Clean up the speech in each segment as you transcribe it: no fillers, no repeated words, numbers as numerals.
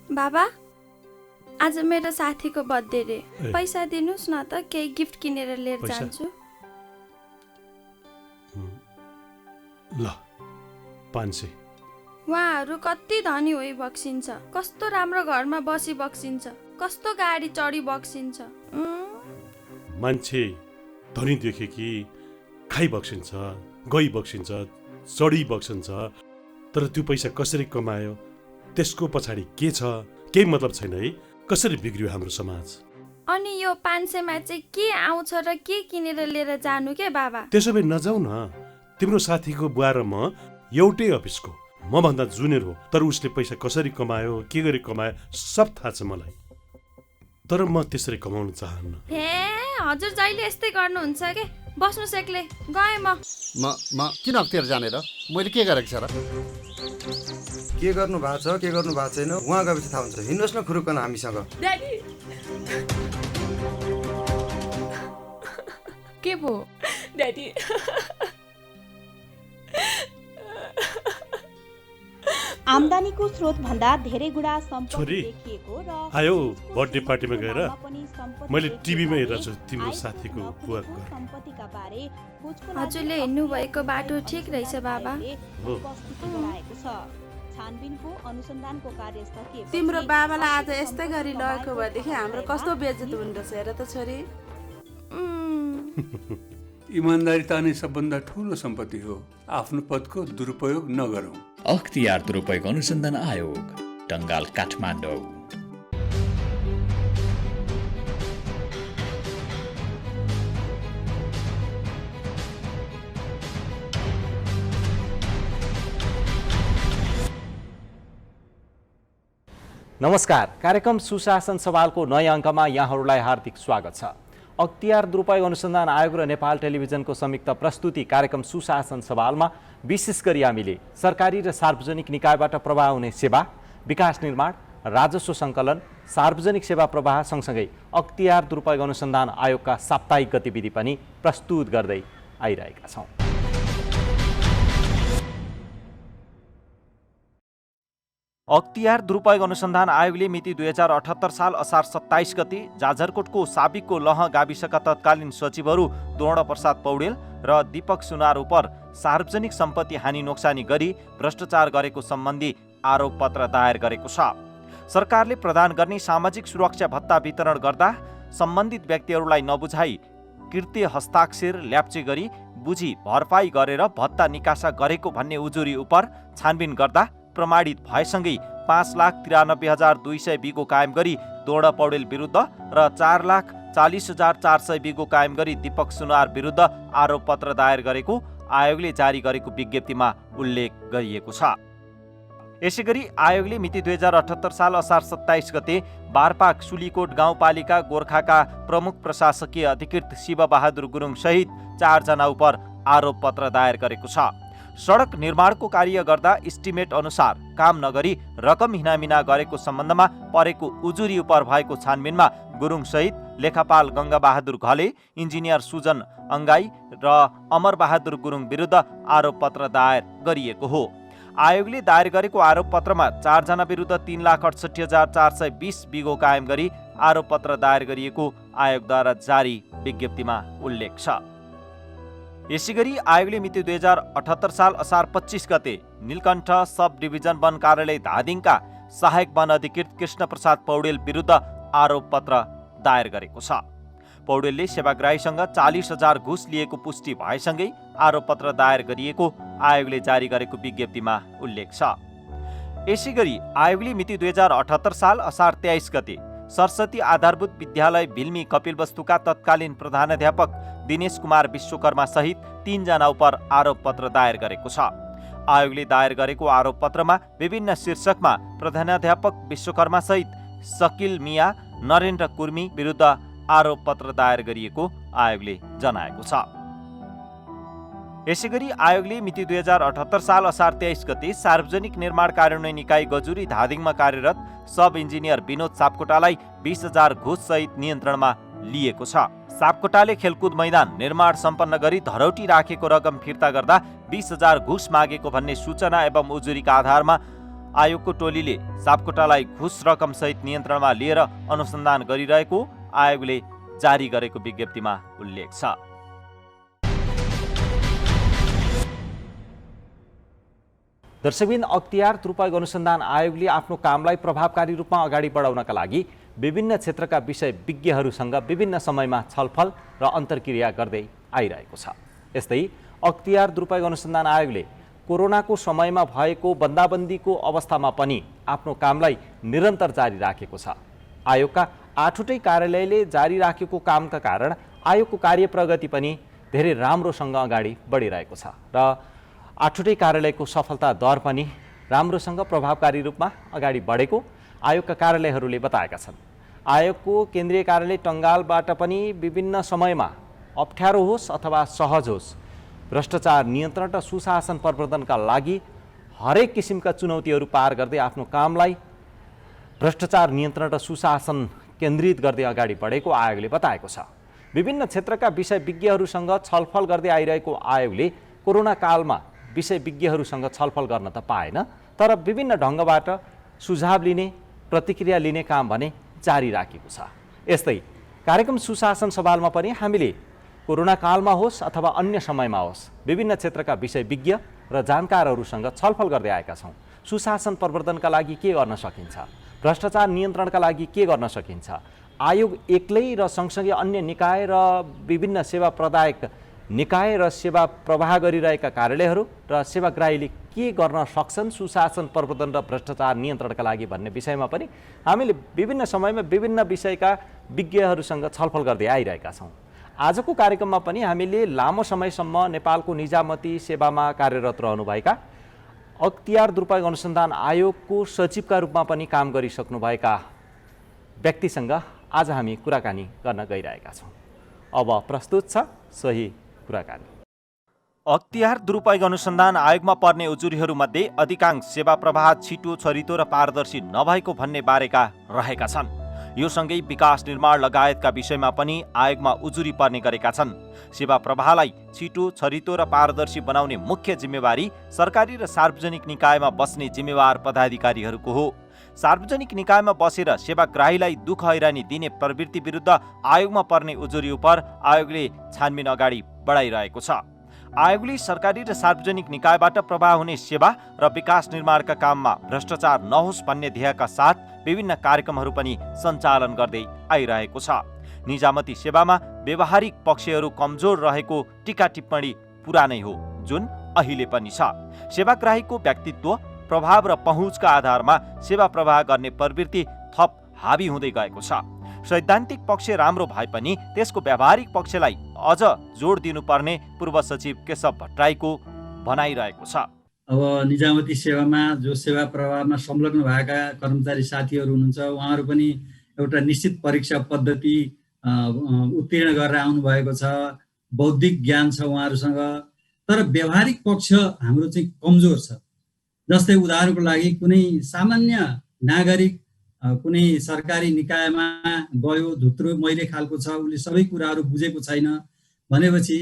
बाबा आज मेरो साथीको बर्थडे रे, पैसा दिनुस् न त, केही गिफ्ट किनेर लिएर जान्छु। ल 500। उहाँहरू कति धनी होइ बक्सिन्छ, कस्तो राम्रो घरमा बसी बक्सिन्छ, कस्तो गाडी चढी बक्सिन्छ। मान्छे धनी देखे कि खाइ बक्सिन्छ, गई बक्सिन्छ, चढी बक्सिन्छ, तर त्यो पैसा कसरी कमायो त्यसको पछाडि के छ केही मतलब छैन है। कसरी बिग्रियो हाम्रो समाज। अनि यो 500 मा चाहिँ के आउँछ र के किनेर लिएर जानु के बाबा? त्यसो भए नजाऊ न। तिम्रो साथीको बुवा र म एउटै अफिसको, म भन्दा जुनियर हो, तर उसले पैसा कसरी कमायो के गरी कमायो सब थाहा छ मलाई, तर म त्यसरी कमाउन चाहन्न। हे हजुर जहिले यस्तै गर्नुहुन्छ के? बस्नु सेक्ले गए म किन अख्तियार जाने र? मैले के गरेको छ र? के गर्नु भएको छ के गर्नु भएको छैन उहाँ गएपछि थाहा हुन्छ। हिँड्नुहोस् न खुरुक्कन हामीसँग। ड्याडी के भो ड्याडी? आम्दानीको स्रोत भन्दा धेरै गुणा सम्पत्ति छोरी देखिएको र आयो बर्थडे पार्टीमा गएर मैले टिभीमा हेरेको छु तिम्रो साथीको बुवाको घर। सम्पत्तिका बारे हजुरले हिँड्नु भएको बाटो ठिक रहेछ बाबा। छानबिनको अनुसन्धानको कार्य सकिएपछि तिम्रो बाबालाई आज यस्तै गरी लगेको भएदेखि हाम्रो कस्तो बेइज्जत हुँदो छ हेर त छोरी। इमानदारिता नै सबभन्दा ठुलो सम्पत्ति हो। आफ्नो पदको दुरुपयोग नगरौँ। अख्तियार दुरुपयोग अनुसन्धान आयोग, टंगाल, काठमाडौँ। नमस्कार, कार्यक्रम सुशासन सवालको नयाँ अङ्कमा यहाँहरूलाई हार्दिक स्वागत छ। अख्तियार दुरुपयोग अनुसन्धान आयोग र नेपाल टेलिभिजनको संयुक्त प्रस्तुति कार्यक्रम सुशासन सवालमा विशेष गरी हामीले सरकारी र सार्वजनिक निकायबाट प्रवाह हुने सेवा, विकास निर्माण, राजस्व सङ्कलन, सार्वजनिक सेवा प्रवाह सँगसँगै अख्तियार दुरुपयोग अनुसन्धान आयोगका साप्ताहिक गतिविधि पनि प्रस्तुत गर्दै आइरहेका छौँ। अख्तियार दुरुपयोग अनुसन्धान आयोगले मिति 2078 साल असार 27 गते जाजरकोटको साबिकको लह गाविसका तत्कालीन सचिवहरू द्रोण प्रसाद पौडेल र दीपक सुनार उप सार्वजनिक सम्पत्ति हानि नोक्सानी गरी भ्रष्टाचार गरेको सम्बन्धी आरोप पत्र दायर गरेको छ। सरकारले प्रदान गर्ने सामाजिक सुरक्षा भत्ता वितरण गर्दा सम्बन्धित व्यक्तिहरूलाई नबुझाई कृत्य हस्ताक्षर ल्याप्चे गरी बुझी भरपाई गरेर भत्ता निकासा गरेको भन्ने उजुरी उप छानबिन गर्दा प्रमाणित भएसँगै 5,93,200 बिगो कायम गरी द्रोण पौडेल विरुद्ध र 4,40,400 बिगो कायम गरी दीपक सुनार विरुद्ध आरोप पत्र दायर गरेको आयोगले जारी गरेको विज्ञप्तिमा उल्लेख गरिएको छ। यसैगरी आयोगले मिति 2078 साल असार 27 गते बारपाक सुलीकोट गाउँपालिका गोर्खाका प्रमुख प्रशासकीय अधिकृत शिवबहादुर गुरुङ सहित 4 जना उप आरोप पत्र दायर गरेको छ। सडक निर्माणको कार्य गर्दा इस्टिमेट अनुसार काम नगरी रकम हिनामिना गरेको सम्बन्धमा परेको उजुरी उप भएको छानबिनमा गुरुङ सहित लेखापाल गङ्गाबहादुर घले, इन्जिनियर सुजन अङ्गाई र अमरबहादुर गुरुङ विरुद्ध आरोप पत्र दायर गरिएको हो। आयोगले दायर गरेको आरोप पत्रमा 4 जना विरुद्ध 3,68,420 बिगो कायम गरी आरोप पत्र दायर गरिएको आयोगद्वारा जारी विज्ञप्तिमा उल्लेख छ। यसैगरी आयोगले मिति 2078 साल असार 25 गते नीलकण्ठ सब डिभिजन वन कार्यालय धादिङका सहायक वन अधिकृत कृष्ण प्रसाद पौडेल विरुद्ध आरोप पत्र दायर गरेको छ। पौडेलले सेवाग्राहीसँग 40,000 घुस लिएको पुष्टि भएसँगै आरोप पत्र दायर गरिएको आयोगले जारी गरेको विज्ञप्तिमा उल्लेख छ। यसैगरी आयोगले मिति 2078 साल असार 23 गते सरस्वती आधारभूत विद्यालय भिल्मी कपिलवस्तुका तत्कालीन प्रधानाध्यापक दिनेश कुमार विश्वकर्मा सहित 3 जना उप आरोप पत्र दायर गरेको छ। आयोगले दायर गरेको आरोप पत्रमा विभिन्न शीर्षकमा प्रधानाध्यापक विश्वकर्मा सहित शकिल मिया, नरेन्द्र कुर्मी विरुद्ध आरोप पत्र दायर गरिएको आयोगले जनाएको छ। यसैगरी आयोगले मिति 2078 साल असार 23 गते सार्वजनिक निर्माण कार्यान्वयन निकाय गजुरी धादिङमा कार्यरत सब इन्जिनियर विनोद सापकोटालाई 20,000 घुस सहित नियन्त्रणमा लिएको छ। सापकोटाले खेलकुद मैदान निर्माण सम्पन्न गरी धरौटी राखेको रकम फिर्ता गर्दा 20,000 घुस मागेको भन्ने सूचना एवं उजुरीका आधारमा आयोगको टोलीले सापकोटालाई घुस रकमसहित नियन्त्रणमा लिएर अनुसन्धान गरिरहेको आयोगले जारी गरेको विज्ञप्तिमा उल्लेख छ। दर्शकबिन, अख्तियार दुरुपयोग अनुसन्धान आयोगले आफ्नो कामलाई प्रभावकारी रूपमा अगाडि बढाउनका लागि विभिन्न क्षेत्रका विषय विज्ञहरूसँग विभिन्न समयमा छलफल र अन्तर्क्रिया गर्दै आइरहेको छ। यस्तै अख्तियार दुरुपयोग अनुसन्धान आयोगले कोरोनाको समयमा भएको बन्दाबन्दीको अवस्थामा पनि आफ्नो कामलाई निरन्तर जारी राखेको छ। आयोगका 8वटै कार्यालयले जारी राखेको कामका कारण आयोगको कार्य प्रगति पनि धेरै राम्रोसँग अगाडि बढिरहेको छ र 8वटै कार्यालयको सफलता दर पनि राम्रोसँग प्रभावकारी रूपमा अगाडि बढेको आयोगका कार्यालयहरूले बताएका छन्। आयोगको केन्द्रीय कार्यालय टङ्गालबाट पनि विभिन्न समयमा अप्ठ्यारो होस् अथवा सहज होस्, भ्रष्टाचार नियन्त्रण र सुशासन प्रवर्धनका लागि हरेक किसिमका चुनौतीहरू पार गर्दै आफ्नो कामलाई भ्रष्टाचार नियन्त्रण र सुशासन केन्द्रित गर्दै अगाडि बढेको आयोगले बताएको छ। विभिन्न क्षेत्रका विषय विज्ञहरूसँग छलफल गर्दै आइरहेको आयोगले कोरोना कालमा विषय विज्ञहरूसँग छलफल गर्न त पाएन, तर विभिन्न ढङ्गबाट सुझाव लिने, प्रतिक्रिया लिने काम भने जारी राखेको छ। यस्तै कार्यक्रम सुशासन सवालमा पनि हामीले कोरोना कालमा होस् अथवा अन्य समयमा होस् विभिन्न क्षेत्रका विषय विज्ञ र जानकारहरूसँग छलफल गर्दै आएका छौँ। सुशासन प्रवर्धनका लागि के गर्न सकिन्छ, भ्रष्टाचार नियन्त्रणका लागि के गर्न सकिन्छ, आयोग एक्लै र सँगसँगै अन्य निकाय र विभिन्न सेवा प्रदायक निकाय र सेवा प्रवाह गरिरहेका कार्यालयहरू र सेवाग्राहीले के गर्न सक्छन् सुशासन प्रवर्धन र भ्रष्टाचार नियन्त्रणका लागि भन्ने विषयमा पनि हामीले विभिन्न समयमा विभिन्न विषयका विज्ञहरूसँग छलफल गर्दै आइरहेका छौँ। आजको कार्यक्रममा पनि हामीले लामो समयसम्म नेपालको निजामती सेवामा कार्यरत रहनुभएका अख्तियार दुरुपयोग अनुसन्धान आयोगको सचिवका रूपमा पनि काम गरिसक्नुभएका व्यक्तिसँग आज हामी कुराकानी गर्न गइरहेका छौँ। अब प्रस्तुत छ सोही कुराकानी। अख्तियार दुरुपयोग अनुसन्धान आयोगमा पर्ने उजुरीहरूमध्ये अधिकांश सेवा प्रवाह छिटो, छरितो र पारदर्शी नभएको भन्ने बारेका रहेका छन्। यो सँगै विकास निर्माण लगायतका विषयमा पनि आयोगमा उजुरी पर्ने गरेका छन्। सेवा प्रवाहलाई छिटो, छरितो र पारदर्शी बनाउने मुख्य जिम्मेवारी सरकारी र सार्वजनिक निकायमा बस्ने जिम्मेवार पदाधिकारीहरूको हो। सार्वजनिक निकायमा बसेर सेवाग्राहीलाई दुःख हैरानी दिने प्रवृत्ति विरुद्ध आयोगमा पर्ने उजुरी उप आयोगले छानबिन अगाडि बढाइरहेको छ। आयोगले सरकारी र सार्वजनिक निकायबाट प्रवाह हुने सेवा र विकास निर्माणका काममा भ्रष्टाचार नहोस् भन्ने ध्येयका साथ विभिन्न कार्यक्रमहरू पनि सञ्चालन गर्दै आइरहेको छ। निजामती सेवामा व्यवहारिक पक्षहरू कमजोर रहेको टीका टिप्पणी पुरानै हो, जुन अहिले पनि छ। सेवाग्राहीको व्यक्तित्व, प्रभाव र पहुँचका आधारमा सेवा प्रवाह गर्ने प्रवृत्ति थप हावी हुँदै गएको छ। सैद्धान्तिक पक्ष राम्रो भए पनि त्यसको व्यावहारिक पक्षलाई अझ जोड दिनुपर्ने पूर्व सचिव केशव भट्टराईको भनाइरहेको छ। अब निजामती सेवामा जो सेवा प्रवाहमा संलग्न भएका कर्मचारी साथीहरू हुनुहुन्छ, उहाँहरू पनि एउटा निश्चित परीक्षा पद्धति उत्तीर्ण गरेर आउनुभएको छ, बौद्धिक ज्ञान छ उहाँहरूसँग, तर व्यावहारिक पक्ष हाम्रो चाहिँ कमजोर छ। जस्तै उदाहरणको लागि कुनै सामान्य नागरिक कुनै सरकारी निकायमा गयो, धुत्रो मैले खालको छ, उसले सबै कुराहरू बुझेको छैन भनेपछि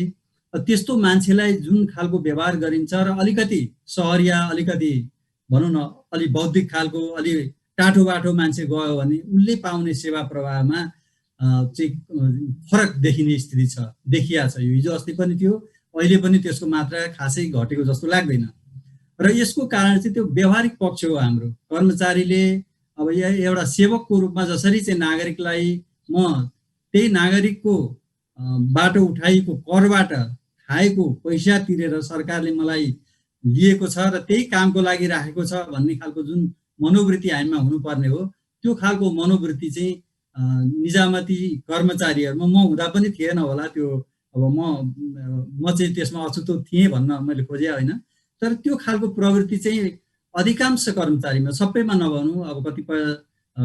त्यस्तो मान्छेलाई जुन खालको व्यवहार गरिन्छ र अलिकति सहरिया, अलिकति भनौँ न अलि बौद्धिक खालको, अलि टाठो बाठो मान्छे गयो भने उसले पाउने सेवा प्रवाहमा चाहिँ फरक देखिने स्थिति छ, देखिया छ। यो हिजो अस्ति पनि थियो, अहिले पनि त्यसको मात्रा खासै घटेको जस्तो लाग्दैन। र यसको कारण चाहिँ त्यो व्यावहारिक पक्ष हो हाम्रो। कर्मचारीले अब एउटा सेवकको रूपमा जसरी चाहिँ नागरिकलाई म त्यही नागरिकको बाट उठाइएको करबाट खाएको पैसा तिरेर सरकारले मलाई लिएको छ र त्यही कामको लागि राखेको छ भन्ने खालको जुन मनोवृत्ति हामीमा हुनुपर्ने हो, त्यो खालको मनोवृत्ति चाहिँ निजामती कर्मचारीहरूमा म हुँदा पनि थिएन होला। त्यो अब म चाहिँ त्यसमा अछुतो थिएँ भन्न मैले खोजे होइन, तर त्यो खालको प्रवृत्ति चाहिँ अधिकांश कर्मचारीमा, सबैमा नभनौँ, अब कतिपय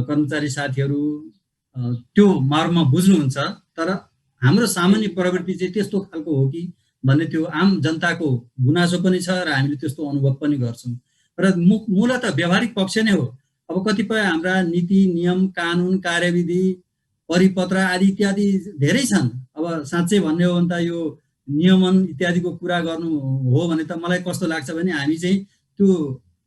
कर्मचारी साथीहरू त्यो मर्म बुझ्नुहुन्छ, तर हाम्रो सामान्य प्रवृत्ति चाहिँ त्यस्तो खालको हो कि भन्ने त्यो आम जनताको गुनासो पनि छ र हामीले त्यस्तो अनुभव पनि गर्छौँ। र मूलत व्यावहारिक पक्ष नै हो। अब कतिपय हाम्रा नीति, नियम, कानुन, कार्यविधि, परिपत्र आदि इत्यादि धेरै छन्। अब साँच्चै भन्ने हो भने त यो नियमन इत्यादिको कुरा गर्नु हो भने त मलाई कस्तो लाग्छ भने हामी चाहिँ त्यो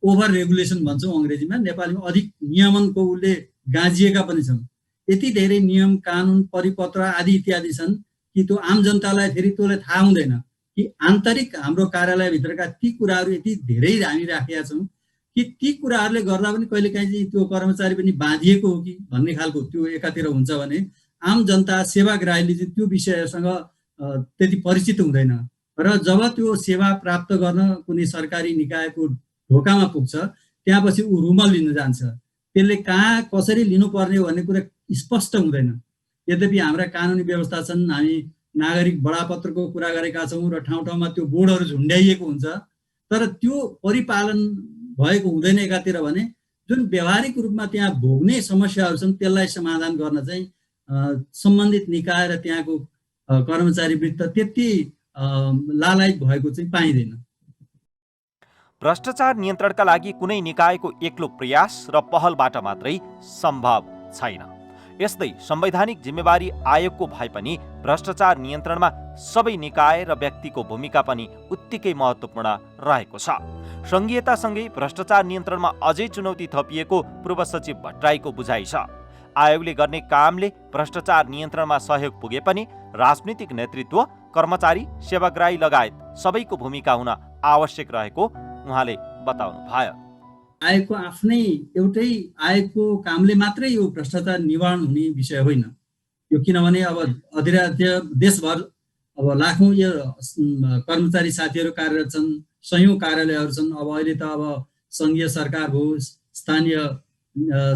ओभर रेगुलेसन भन्छौँ अङ्ग्रेजीमा, नेपालीमा अधिक नियमनको उसले गाँजिएका पनि छन्। यति धेरै नियम कानुन परिपत्र आदि इत्यादि छन् कि त्यो आम जनतालाई फेरि त्यसलाई थाहा हुँदैन कि आन्तरिक हाम्रो कार्यालयभित्रका ती कुराहरू यति धेरै हामी राखेका छौँ कि ती कुराहरूले गर्दा पनि कहिलेकाहीँ चाहिँ त्यो कर्मचारी पनि बाँधिएको हो कि भन्ने खालको त्यो एकातिर हुन्छ भने आम जनता सेवाग्राहीले चाहिँ त्यो विषयसँग त्यति परिचित हुँदैन र जब त्यो सेवा प्राप्त गर्न कुनै सरकारी निकायको ढोकामा पुग्छ त्यहाँपछि ऊ रुमल लिन जान्छ। त्यसले कहाँ कसरी लिनुपर्ने भन्ने कुरा स्पष्ट हुँदैन। यद्यपि हाम्रा कानुनी व्यवस्था छन्, हामी नागरिक बडापत्रको कुरा गरेका छौँ र ठाउँ ठाउँमा त्यो बोर्डहरू झुन्ड्याइएको हुन्छ, तर त्यो परिपालन भएको हुँदैन एकातिर भने जुन व्यावहारिक रूपमा त्यहाँ भोग्ने समस्याहरू छन् त्यसलाई समाधान गर्न चाहिँ सम्बन्धित निकाय र त्यहाँको कर्मचारी वृत्त त्यति लालायत भएको चाहिँ पाइँदैन। भ्रष्टाचार नियन्त्रणका लागि कुनै निकायको एक्लो प्रयास र पहलबाट मात्रै सम्भव छैन। यस्तै संवैधानिक जिम्मेवारी आयोगको भए पनि भ्रष्टाचार नियन्त्रणमा सबै निकाय र व्यक्तिको भूमिका पनि उत्तिकै महत्त्वपूर्ण रहेको छ। संघीयतासँगै भ्रष्टाचार नियन्त्रणमा अझै चुनौती थपिएको पूर्व सचिव भट्टराईको बुझाइ छ। आयोगले गर्ने कामले भ्रष्टाचार नियन्त्रणमा सहयोग पुगे पनि राजनीतिक नेतृत्व, कर्मचारी, सेवाग्राही लगायत सबैको भूमिका हुन आवश्यक रहेको उहाँले बताउनु भयो। आयोगको आफ्नै एउटै आयोगको कामले मात्रै यो भ्रष्टाचार निवारण हुने विषय होइन यो, किनभने अब अधिराज्य देशभर अब लाखौँ यो कर्मचारी साथीहरू कार्यरत छन्, सयौँ कार्यालयहरू छन्। अब अहिले त अब सङ्घीय सरकार भयो, स्थानीय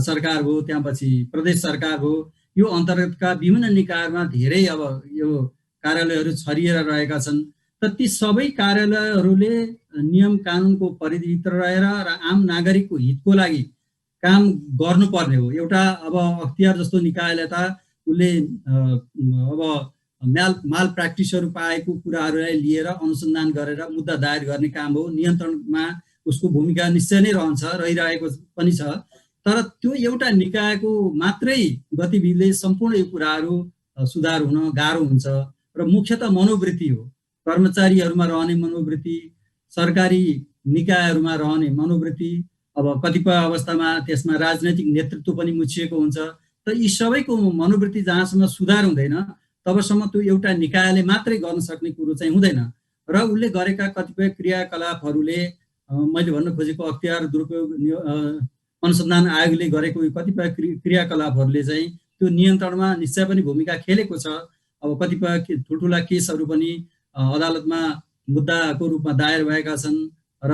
सरकार भयो, त्यहाँपछि प्रदेश सरकार भयो, यो अन्तर्गतका विभिन्न निकायमा धेरै अब यो कार्यालयहरू छरिएर रहेका छन्। तर ती सबै कार्यालयहरूले नियम कानुनको परिधिभित्र रहेर र आम नागरिकको हितको लागि काम गर्नुपर्ने हो। एउटा अब अख्तियार जस्तो निकायले त उसले अब माल प्र्याक्टिसहरू पाएको कुराहरूलाई लिएर अनुसन्धान गरेर मुद्दा दायर गर्ने काम हो। नियन्त्रणमा उसको भूमिका निश्चय नै रहिरहेको पनि छ। तर त्यो एउटा निकायको मात्रै गतिविधिले सम्पूर्ण यो कुराहरू सुधार हुन गाह्रो हुन्छ र मुख्यतः मनोवृत्ति हो। कर्मचारीहरूमा रहने मनोवृत्ति, सरकारी निकायहरूमा रहने मनोवृत्ति, अब कतिपय अवस्थामा त्यसमा राजनैतिक नेतृत्व पनि मुछिएको हुन्छ। त यी सबैको मनोवृत्ति जहाँसम्म सुधार हुँदैन तबसम्म त्यो एउटा निकायले मात्रै गर्न सक्ने कुरो चाहिँ हुँदैन। र उसले गरेका कतिपय क्रियाकलापहरूले मैले भन्न खोजेको अख्तियार दुरुपयोग अनुसन्धान आयोगले गरेको कतिपय क्रियाकलापहरूले चाहिँ त्यो नियन्त्रणमा निश्चय पनि भूमिका खेलेको छ। अब कतिपय ठुल्ठुला केसहरू पनि अदालतमा मुद्दाको रूपमा दायर भएका छन् र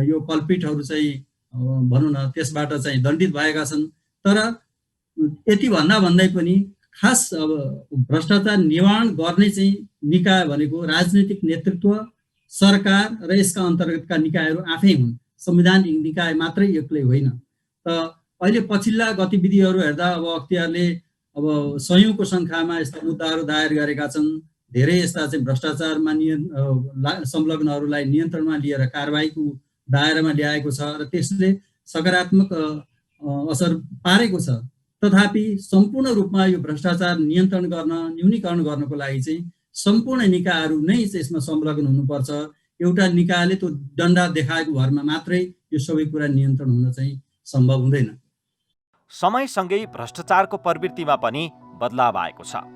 यो कल्पिटहरू चाहिँ भनौँ न त्यसबाट चाहिँ दण्डित भएका छन्। तर यति भन्दै पनि खास अब भ्रष्टाचार निवारण गर्ने चाहिँ निकाय भनेको राजनीतिक नेतृत्व, सरकार र यसका अन्तर्गतका निकायहरू आफै हुन्। संवैधानिक निकाय मात्रै एक्लै होइन। त अहिले पछिल्ला गतिविधिहरू हेर्दा अब अख्तियारले अब सयौँको सङ्ख्यामा यस्ता मुद्दाहरू दायर गरेका छन्। धेरै यस्ता चाहिँ भ्रष्टाचारमा संलग्नहरूलाई नियन्त्रणमा लिएर कारबाहीको दायरामा ल्याएको छ र त्यसले सकारात्मक असर पारेको छ। तथापि सम्पूर्ण रूपमा यो भ्रष्टाचार नियन्त्रण गर्न, न्यूनीकरण गर्नको लागि चाहिँ सम्पूर्ण निकायहरू नै यसमा संलग्न हुनुपर्छ। एउटा निकायले त्यो डन्डा देखाएको भरमा मात्रै यो सबै कुरा नियन्त्रण हुन चाहिँ सम्भव हुँदैन। समयसँगै भ्रष्टाचारको प्रवृत्तिमा पनि बदलाव आएको छ।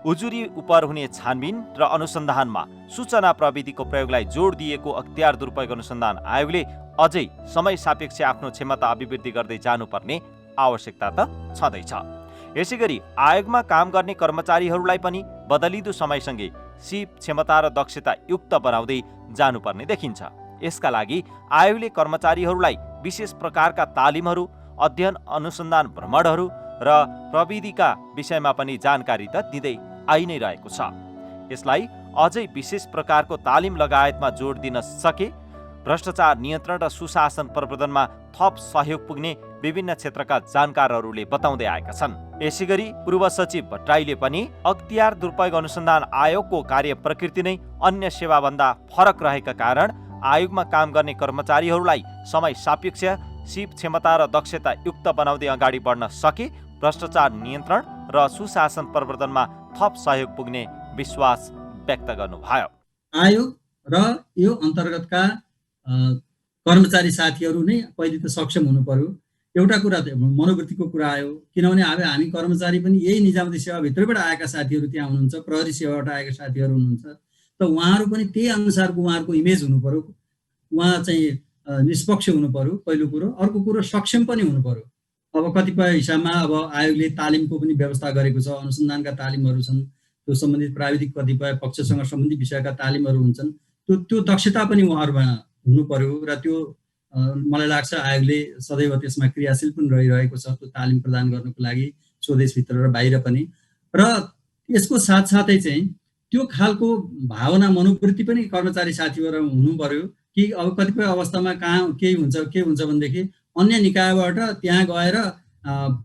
उजुरी उपर हुने छानबिन र अनुसन्धानमा सूचना प्रविधिको प्रयोगलाई जोड दिएको अख्तियार दुरुपयोग अनुसन्धान आयोगले अझै समय सापेक्ष आफ्नो क्षमता अभिवृद्धि गर्दै जानुपर्ने आवश्यकता त छँदैछ। यसैगरी आयोगमा काम गर्ने कर्मचारीहरूलाई पनि बदलिदो समयसँगै सिप, क्षमता र दक्षता युक्त बनाउँदै जानुपर्ने देखिन्छ। यसका लागि आयोगले कर्मचारीहरूलाई विशेष प्रकारका तालिमहरू, अध्ययन अनुसन्धान भ्रमणहरू र प्रविधिका विषयमा पनि जानकारी त दिँदै आइ नै रहेको छ। यसलाई अझै विशेष प्रकारको तालिम लगायतमा जोड दिन सके भ्रष्टाचार नियन्त्रण र सुशासन प्रवर्धनमा थप सहयोग पुग्ने विभिन्न क्षेत्रका जानकारहरूले बताउँदै आएका छन्। यसैगरी पूर्व सचिव भट्टराईले पनि अख्तियार दुरुपयोग अनुसन्धान आयोगको कार्य प्रकृति नै अन्य सेवाभन्दा फरक रहेका कारण आयोगमा काम गर्ने कर्मचारीहरूलाई समय सापेक्ष, सिप, क्षमता र दक्षता युक्त बनाउँदै अगाडि बढ्न सके भ्रष्टाचार नियन्त्रण र सुशासन प्रवर्धनमा थप सहयोग पुग्ने विश्वास व्यक्त गर्नुभयो। आयोग र यो अन्तर्गतका कर्मचारी साथीहरू नै पहिले त सक्षम हुनु पर्यो। एउटा कुरा त मनोवृत्तिको कुरा आयो, किनभने अब हामी कर्मचारी पनि यही निजामती सेवाभित्रबाट आएका साथीहरू त्यहाँ हुनुहुन्छ, प्रहरी सेवाबाट आएका साथीहरू हुनुहुन्छ, त उहाँहरू पनि त्यही अनुसारको उहाँहरूको इमेज हुनु पर्यो, उहाँ चाहिँ निष्पक्ष हुनु पर्यो पहिलो कुरो। अर्को कुरो सक्षम पनि हुनु पर्यो। अब कतिपय हिसाबमा अब आयोगले तालिमको पनि व्यवस्था गरेको छ, अनुसन्धानका तालिमहरू छन्, त्यो सम्बन्धित प्राविधिक कतिपय पक्षसँग सम्बन्धित विषयका तालिमहरू हुन्छन्, त्यो दक्षता पनि उहाँहरूमा हुनु पर्यो र त्यो मलाई लाग्छ आयोगले सदैव त्यसमा क्रियाशील पनि रहिरहेको छ त्यो तालिम प्रदान गर्नको लागि स्वदेशभित्र र बाहिर पनि। र यसको साथसाथै चाहिँ त्यो खालको भावना मनोवृत्ति पनि कर्मचारी साथीहरू हुनु पर्यो कि अब कतिपय अवस्थामा कहाँ के हुन्छ भनेदेखि अन्य निकायबाट त्यहाँ गएर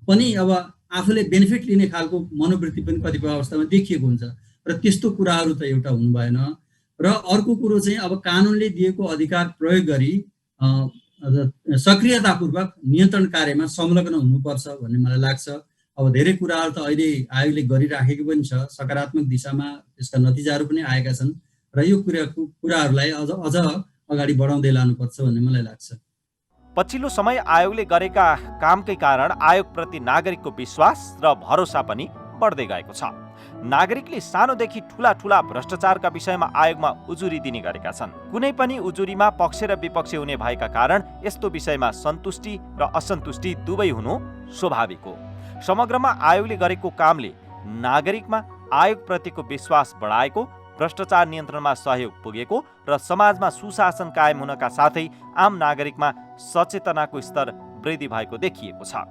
पनि अब आफूले बेनिफिट लिने खालको मनोवृत्ति पनि कतिपय अवस्थामा देखिएको हुन्छ र त्यस्तो कुराहरू त एउटा हुनु भएन। र अर्को कुरो चाहिँ अब कानुनले दिएको अधिकार प्रयोग गरी सक्रियतापूर्वक नियन्त्रण कार्यमा संलग्न हुनुपर्छ भन्ने मलाई लाग्छ। अब धेरै कुराहरू त अहिले आयोगले गरिराखेको पनि छ, सकारात्मक दिशामा त्यसका नतिजाहरू पनि आएका छन् र यो कुराहरूलाई अझ अगाडि बढाउँदै लानुपर्छ भन्ने मलाई लाग्छ। पछिल्लो समय आयोगले गरेका कामकै कारण आयोगप्रति नागरिकको विश्वास र भरोसा पनि बढ्दै गएको छ। नागरिकले सानोदेखि ठूला ठूला भ्रष्टाचारका विषयमा आयोगमा उजुरी दिने गरेका छन्। कुनै पनि उजुरीमा पक्ष र विपक्ष हुने भएका कारण यस्तो विषयमा सन्तुष्टि र असन्तुष्टि दुवै हुनु स्वाभाविक हो। समग्रमा आयोगले गरेको कामले नागरिकमा आयोगप्रतिको विश्वास बढाएको, भ्रष्टाचार नियन्त्रणमा सहयोग पुगेको र समाजमा सुशासन कायम हुनका साथै आम नागरिकमा सचेतनाको स्तर वृद्धि भएको देखिएको छ।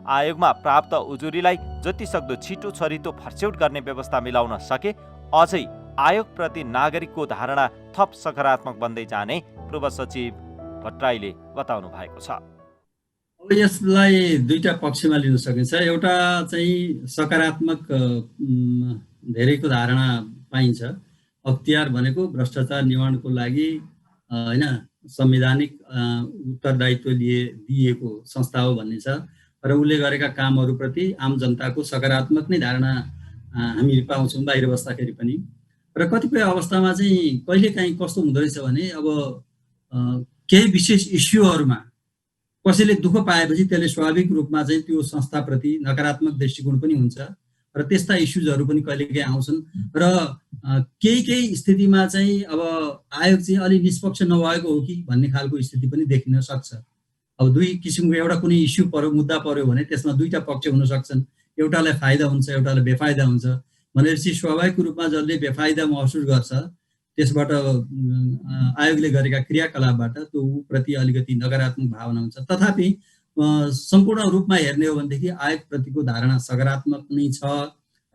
आयोगमा प्राप्त उजुरीलाई जतिसक्दो छिटो छरितो फर्स्यौट गर्ने व्यवस्था मिलाउन सके अझै आयोगप्रति नागरिकको धारणा थप सकारात्मक बन्दै जाने पूर्व सचिव भट्टराईले बताउनु भएको छ। अब यसलाई दुईटा पक्षमा लिन सकिन्छ। एउटा चाहिँ सकारात्मक धेरैको धारणा पाइन्छ। अख्तियार भनेको भ्रष्टाचार निवारणको लागि होइन संवैधानिक उत्तरदायित्व दिएको संस्था हो भन्ने छ र उसले गरेका कामहरूप्रति आम जनताको सकारात्मक नै धारणा हामी पाउँछौँ बाहिर बस्दाखेरि पनि। र कतिपय अवस्थामा चाहिँ कहिलेकाहीँ कस्तो हुँदो रहेछ भने अब केही विशेष इस्युहरूमा कसैले दुःख पाएपछि त्यसले स्वाभाविक रूपमा चाहिँ त्यो संस्थाप्रति नकारात्मक दृष्टिकोण पनि हुन्छ र त्यस्ता इस्युजहरू पनि कहिलेकाहीँ आउँछन् र केही स्थितिमा चाहिँ अब आयोग चाहिँ अलि निष्पक्ष नभएको हो कि भन्ने खालको स्थिति पनि देखिन सक्छ। अब दुई किसिमको एउटा कुनै इस्यु पर्यो, मुद्दा पर्यो भने त्यसमा दुईटा पक्ष हुन सक्छन्, एउटालाई फाइदा हुन्छ एउटालाई बेफाइदा हुन्छ भनेपछि स्वाभाविक रूपमा जसले बेफाइदा महसुस गर्छ त्यसबाट आयोगले गरेका क्रियाकलापबाट त्यो प्रति अलिकति नकारात्मक भावना हुन्छ। तथापि सम्पूर्ण रूपमा हेर्ने हो भनेदेखि आयोगप्रतिको धारणा सकारात्मक नै छ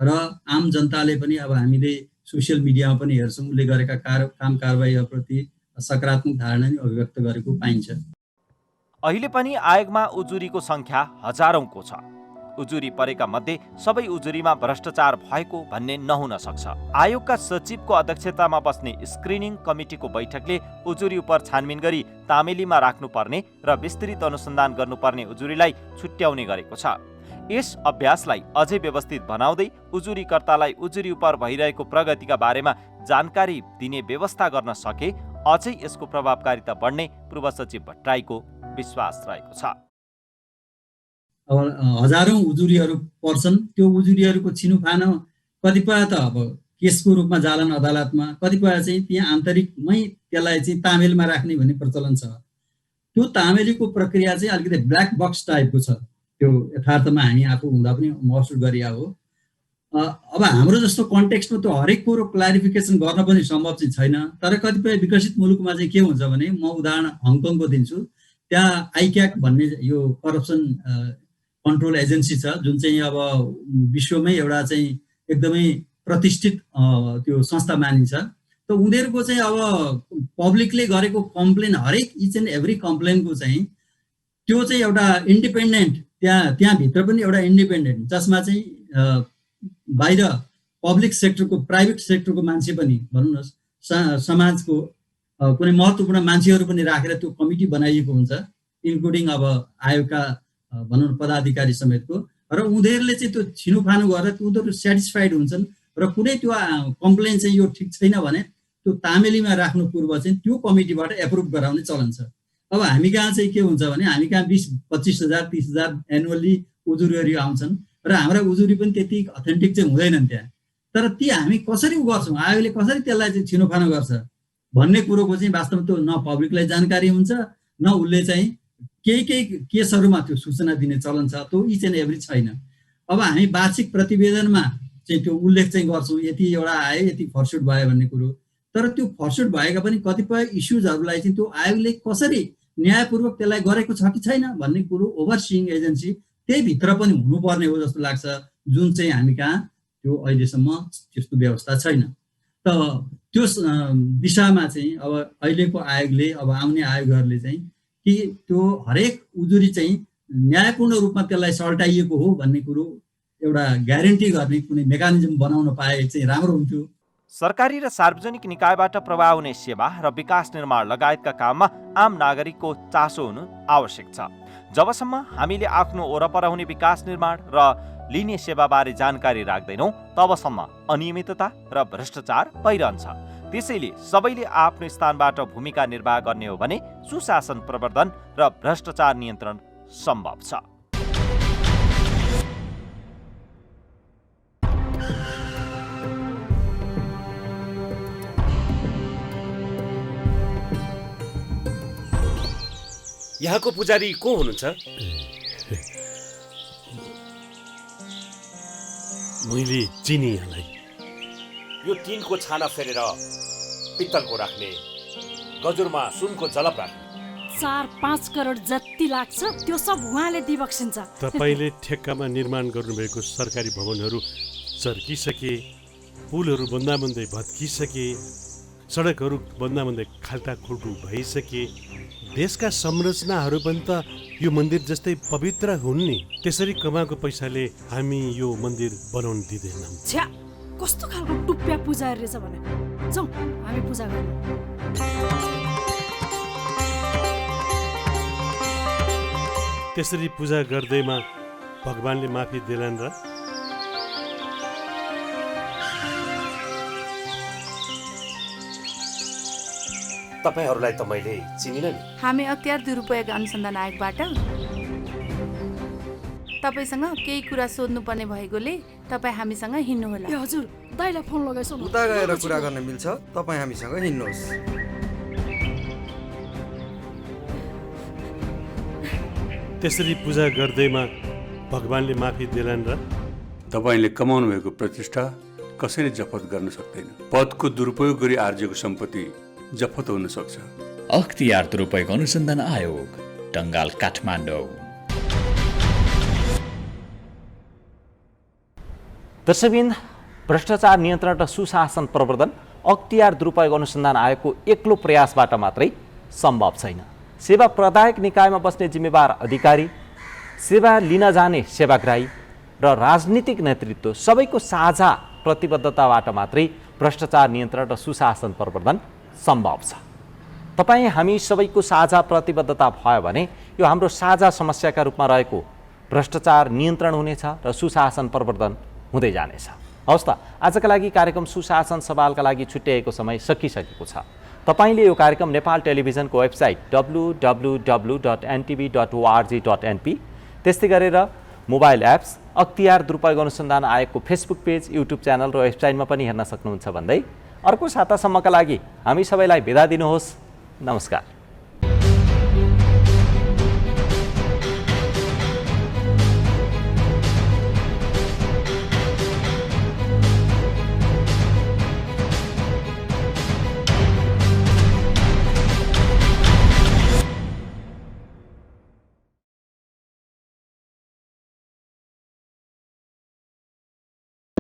र आम जनताले पनि अब हामीले सोसियल मिडियामा पनि हेर्छौँ उसले गरेका काम कारबाहीप्रति सकारात्मक धारणा नै अभिव्यक्त गरेको पाइन्छ। अहिले पनि आयोगमा उजुरीको संख्या हजारौंको छ। उजुरी परेका मध्ये सबै उजुरीमा भ्रष्टाचार भएको भन्ने नहुन सक्छ। आयोगका सचिवको अध्यक्षतामा बस्ने स्क्रिनिङ कमिटीको बैठकले उजुरी उप छानबिन गरी तामेलीमा राख्नुपर्ने र विस्तृत अनुसन्धान गर्नुपर्ने उजुरीलाई छुट्याउने गरेको छ। यस अभ्यासलाई अझै व्यवस्थित बनाउँदै उजुरीकर्तालाई उजुरी उप भइरहेको प्रगतिका बारेमा जानकारी दिने व्यवस्था गर्न सके अझै यसको प्रभावकारिता बढ्ने पूर्व सचिव भट्टराईको विश्वास रहेको छ। अब हजारौं उजुरीहरू पर्छन्, त्यो उजुरीहरूको छिनोफानो कतिपय त अब केसको रूपमा जालान् अदालतमा, कतिपय चाहिँ त्यहाँ आन्तरिकमै त्यसलाई चाहिँ तामेलमा राख्ने भन्ने प्रचलन छ। त्यो तामेलीको प्रक्रिया चाहिँ अलिकति ब्ल्याक बक्स टाइपको छ। त्यो यथार्थमा हामी आफू हुँदा पनि महसुस गरिया हो। अब हाम्रो जस्तो कन्टेक्स्टमा त्यो हरेक कुरो क्लारिफिकेसन गर्न पनि सम्भव चाहिँ छैन। तर कतिपय विकसित मुलुकमा चाहिँ के हुन्छ भने म उदाहरण हङकङको दिन्छु। त्यहाँ आइक्याक भन्ने यो करप्सन कन्ट्रोल एजेन्सी छ जुन चाहिँ अब विश्वमै एउटा चाहिँ एकदमै प्रतिष्ठित त्यो संस्था मानिन्छ। त उनीहरूको चाहिँ अब पब्लिकले गरेको कम्प्लेन हरेक इच एन्ड एभ्री कम्प्लेनको चाहिँ त्यो चाहिँ एउटा इन्डिपेन्डेन्ट त्यहाँभित्र पनि एउटा इन्डिपेन्डेन्ट जसमा चाहिँ बाहिर पब्लिक सेक्टरको प्राइभेट सेक्टरको मान्छे पनि भनौँ न समाजको कुनै महत्त्वपूर्ण मान्छेहरू पनि राखेर त्यो कमिटी बनाइएको हुन्छ इन्क्लुडिङ अब आयोगका भनौँ पदाधिकारी समेतको। र उनीहरूले चाहिँ त्यो छिनोफानो गरेर उनीहरू सेटिस्फाइड हुन्छन् र कुनै त्यो कम्प्लेन चाहिँ यो ठिक छैन भने त्यो तामेलीमा राख्नु पूर्व चाहिँ त्यो कमिटीबाट एप्रुभ गराउने चलन छ। अब हामी कहाँ चाहिँ के हुन्छ भने हामी कहाँ 20-25,000 30,000 एनुअली उजुरीहरू आउँछन् र हाम्रा उजुरी पनि त्यति अथेन्टिक चाहिँ हुँदैनन् त्यहाँ। तर ती हामी कसरी गर्छौँ, आयोगले कसरी त्यसलाई चाहिँ छिनोफानो गर्छ भन्ने कुरोको चाहिँ वास्तवमा त्यो न पब्लिकलाई जानकारी हुन्छ, न उसले चाहिँ केही केसहरूमा त्यो सूचना दिने चलन छ, त्यो इच एन्ड एभ्री छैन। अब हामी वार्षिक प्रतिवेदनमा चाहिँ त्यो उल्लेख चाहिँ गर्छौँ, यति एउटा आयो, यति फर्सुट भयो भन्ने कुरो। तर त्यो फर्सुट भएका पनि कतिपय इस्युजहरूलाई चाहिँ त्यो आयोगले कसरी न्यायपूर्वक त्यसलाई गरेको छ कि छैन भन्ने कुरो ओभरसिइङ एजेन्सी त्यही भित्र पनि हुनुपर्ने हो जस्तो लाग्छ, जुन चाहिँ हामी कहाँ त्यो अहिलेसम्म त्यस्तो व्यवस्था छैन। त त्यो दिशामा चाहिँ अब अहिलेको आयोगले, अब आउने आयोगहरूले चाहिँ कि त्यो हरेक उजुरी चाहिँ न्यायपूर्ण रूपमा त्यसलाई सल्टाइएको हो भन्ने कुरो एउटा ग्यारेन्टी गर्ने कुनै मेकानिजम बनाउन पाए चाहिँ राम्रो हुन्थ्यो। सरकारी र सार्वजनिक निकायबाट प्रवाह हुने सेवा र विकास निर्माण लगायतका काममा आम नागरिकको चासो हुनु आवश्यक छ। जबसम्म हामीले आफ्नो वरपर हुने विकास निर्माण र लिने सेवाबारे जानकारी राख्दैनौँ तबसम्म अनियमितता र भ्रष्टाचार भइरहन्छ। त्यसैले सबैले आफ्नो स्थानबाट भूमिका निर्वाह गर्ने हो भने सुशासन प्रवर्धन र भ्रष्टाचार नियन्त्रण सम्भव छ। यहाँको पुजारी को हुनुहुन्छ? मैले चिनी यहाँलाई। यो टिनको छाना फेरेर पित्तलको राख्ने, गजुरमा सुनको जलप राख्ने 4-5 करोड जति लाग्छ त्यो सब उहाँले दिबक्सिन्छ। तपाईँले ठेक्कामा निर्माण गर्नुभएको सरकारी भवनहरू चर्किसके, पुलहरू बन्दाबन्दै भत्किसके, सडकहरू बन्दाबन्दै खाल्टाखुल्टु भइसके, देशका संरचनाहरू पनि त यो मन्दिर जस्तै पवित्र हुन् नि। त्यसरी कमाएको पैसाले हामी यो मन्दिर बनाउन दिँदैनौँ। छ्या, कस्तो खालको टुप्प्या पुजारी रहेछ भने। जाउँ हामी पूजा गर्नु। त्यसरी पूजा गर्दैमा भगवानले माफी दिलान् र? तपाईहरूलाई त मैले चिनिनँ नि। हामी अख्तियार दुरुपयोग अनुसन्धान आयोगबाट तपाईसँग केही कुरा सोध्नुपर्ने भएकोले तपाईँ हामीसँग हिँड्नुहोला। ए हजुर, दाइलाई फोन लगाइसौ न। उता गएर कुरा गर्न मिल्छ, तपाईँ हामीसँग हिँड्नुहोस्। त्यसरी पूजा गर्दैमा भगवानले माफी दिलान् र? तपाईँले कमाउनु भएको प्रतिष्ठा कसैले जफत गर्न सक्दैन। पदको दुरुपयोग गरी आर्जेको सम्पत्ति जफत हुन सक्छ। अख्तियार दुरुपयोग अनुसन्धान आयोग, टंगाल, काठमाडौँ। दर्शकबिन, भ्रष्टाचार नियन्त्रण र सुशासन प्रवर्धन अख्तियार दुरुपयोग अनुसन्धान आयोगको एक्लो प्रयासबाट मात्रै सम्भव छैन। सेवा प्रदायक निकायमा बस्ने जिम्मेवार अधिकारी, सेवा लिन जाने सेवाग्राही र राजनीतिक नेतृत्व सबैको साझा प्रतिबद्धताबाट मात्रै भ्रष्टाचार नियन्त्रण र सुशासन प्रवर्धन सम्भव छ। तपाईँ हामी सबैको साझा प्रतिबद्धता भयो भने यो हाम्रो साझा समस्याका रूपमा रहेको भ्रष्टाचार नियन्त्रण हुनेछ र सुशासन प्रवर्धन हुँदै जानेछ। हवस् त, आजका लागि कार्यक्रम सुशासन सवालका लागि छुट्याएको समय सकिसकेको छ। तपाईँले यो कार्यक्रम नेपाल टेलिभिजनको वेबसाइट www.ntv.org.np, त्यस्तै गरेर मोबाइल एप्स, अख्तियार दुरुपयोग अनुसन्धान आयोगको फेसबुक पेज, युट्युब च्यानल र वेबसाइटमा पनि हेर्न सक्नुहुन्छ भन्दै अर्को सातासम्मका लागि हामी सबैलाई बिदा दिनुहोस्। नमस्कार।